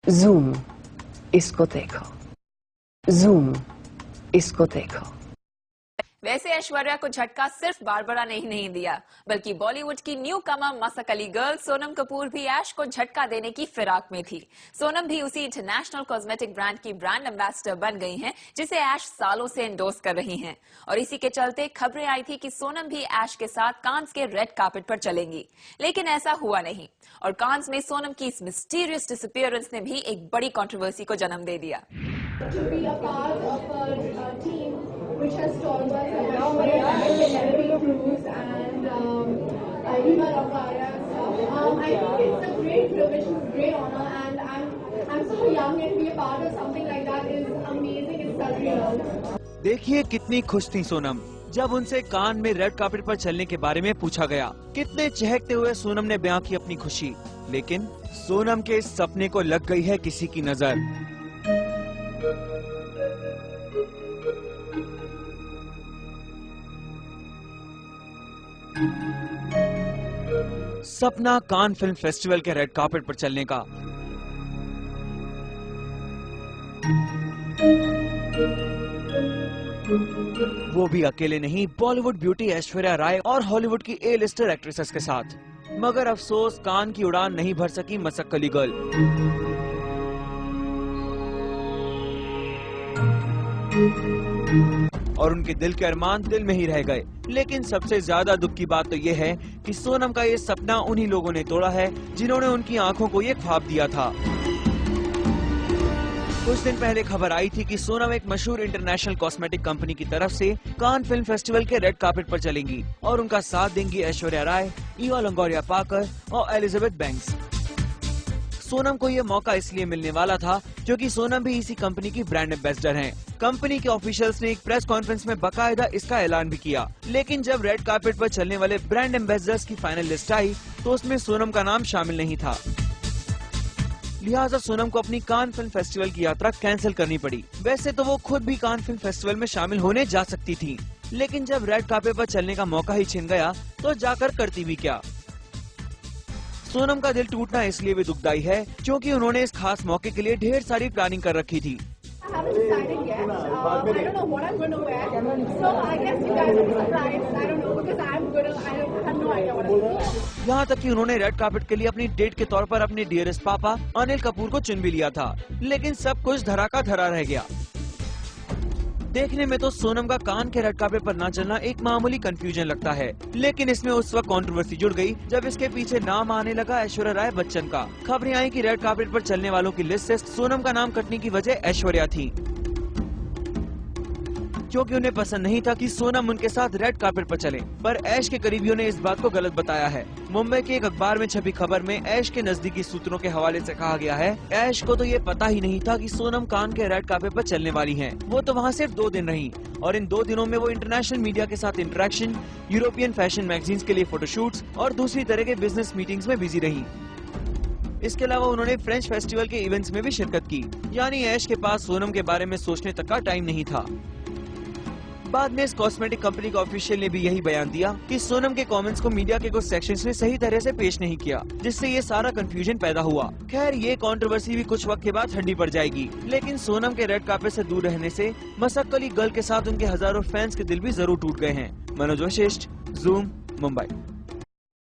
Zoom, इसको देखो। Zoom, इसको देखो। वैसे ऐश्वर्या को झटका सिर्फ बारबरा ने ही नहीं दिया, बल्कि बॉलीवुड की न्यू कमर मसक अली गर्ल सोनम कपूर भी ऐश को झटका देने की फिराक में थी। सोनम भी उसी इंटरनेशनल कॉस्मेटिक ब्रांड की ब्रांड एम्बेसडर बन गई हैं, जिसे ऐश सालों से एंडोर्स कर रही हैं। और इसी के चलते खबरें आई थी कि सोनम भी ऐश के साथ कांस के रेड कार्पेट पर चलेंगी, लेकिन ऐसा हुआ नहीं। और कांस में सोनम की इस मिस्टीरियस डिसअपीयरेंस ने भी एक बड़ी कंट्रोवर्सी को जन्म दे दिया। Which has stalled by celebrity crews and Rima Ravaya and stuff. I think it's a great privilege, it's a great honor, and I'm so young and be a part of something like that is amazing. It's surreal. देखिए कितनी खुश थी सोनम जब उनसे कान में red carpet पर चलने के बारे में पूछा गया। कितने चहकते हुए सोनम ने बयां की अपनी खुशी, लेकिन सोनम के इस सपने को लग गई है किसी की नजर। सपना कान फिल्म फेस्टिवल के रेड कार्पेट पर चलने का। वो भी अकेले नहीं, बॉलीवुड ब्यूटी ऐश्वर्या राय और हॉलीवुड की ए लिस्टर एक्ट्रेसेस के साथ। मगर अफसोस कान की उड़ान नहीं भर सकी मसक अली गर्ल। और उनके दिल के अरमान दिल में ही रह गए। लेकिन सबसे ज्यादा दुख की बात तो ये है कि सोनम का ये सपना उन्हीं लोगों ने तोड़ा है जिन्होंने उनकी आंखों को ये ख्वाब दिया था। कुछ दिन पहले खबर आई थी कि सोनम एक मशहूर इंटरनेशनल कॉस्मेटिक कंपनी की तरफ से कान फिल्म फेस्टिवल के रेड कार्पेट पर चलेंगी और उनका साथ देंगी ऐश्वर्या राय, इवा लोंगोरिया पार्कर और एलिजाबेथ बैंक्स। सोनम को ये मौका इसलिए मिलने वाला था क्योंकि सोनम भी इसी कंपनी की ब्रांड एम्बेसडर हैं। कंपनी के ऑफिशियल्स ने एक प्रेस कॉन्फ्रेंस में बकायदा इसका ऐलान भी किया। लेकिन जब रेड कार्पेट पर चलने वाले ब्रांड एम्बेसडर्स की फाइनल लिस्ट आई तो उसमें सोनम का नाम शामिल नहीं था। लिहाजा सोनम को अपनी कान फिल्म फेस्टिवल की यात्रा कैंसिल करनी पड़ी। वैसे तो वो खुद भी कान फिल्म फेस्टिवल में शामिल होने जा सकती थी, लेकिन जब रेड कार्पेट पर चलने का मौका ही छिन गया तो जाकर करती भी क्या। सोनम का दिल टूटना इसलिए भी दुखदाई है क्योंकि उन्होंने इस खास मौके के लिए ढेर सारी प्लानिंग कर रखी थी। यहाँ तक कि उन्होंने रेड कार्पेट के लिए अपनी डेट के तौर पर अपने डियरेस्ट पापा अनिल कपूर को चुन भी लिया था, लेकिन सब कुछ धरा का धरा रह गया। देखने में तो सोनम का कान के रेड कार्पेट पर ना चलना एक मामूली कंफ्यूजन लगता है, लेकिन इसमें उस वक्त कंट्रोवर्सी जुड़ गई जब इसके पीछे नाम आने लगा ऐश्वर्या राय बच्चन का। खबरें आई कि रेड कार्पेट पर चलने वालों की लिस्ट से सोनम का नाम कटने की वजह ऐश्वर्या थी, क्योंकि उन्हें पसंद नहीं था कि सोनम उनके साथ रेड कार्पेट पर चले। पर ऐश के करीबियों ने इस बात को गलत बताया है। मुंबई के एक अखबार में छपी खबर में ऐश के नजदीकी सूत्रों के हवाले से कहा गया है, ऐश को तो ये पता ही नहीं था कि सोनम कान के रेड कार्पेट पर चलने वाली हैं। वो तो वहाँ सिर्फ 2 दिन रही और इन 2 दिनों में वो इंटरनेशनल मीडिया के साथ इंटरेक्शन, यूरोपियन फैशन मैगजीन्स के लिए फोटोशूट्स और दूसरी तरह के बिजनेस मीटिंग्स में बिजी रही। इसके अलावा उन्होंने फ्रेंच फेस्टिवल के इवेंट्स में भी शिरकत की। यानी ऐश के पास सोनम के बारे में सोचने तक का टाइम नहीं था। बाद में इस कॉस्मेटिक कंपनी का ऑफिशियल ने भी यही बयान दिया कि सोनम के कमेंट्स को मीडिया के कुछ सेक्शंस ने सही तरह से पेश नहीं किया, जिससे ये सारा कंफ्यूजन पैदा हुआ। खैर, ये कंट्रोवर्सी भी कुछ वक्त के बाद ठंडी पड़ जाएगी, लेकिन सोनम के रेड कार्पेट से दूर रहने से मसक अली गर्ल के साथ उनके हजारों फैंस के दिल भी जरूर टूट गए हैं। मनोज वशिष्ठ, ज़ूम, मुंबई।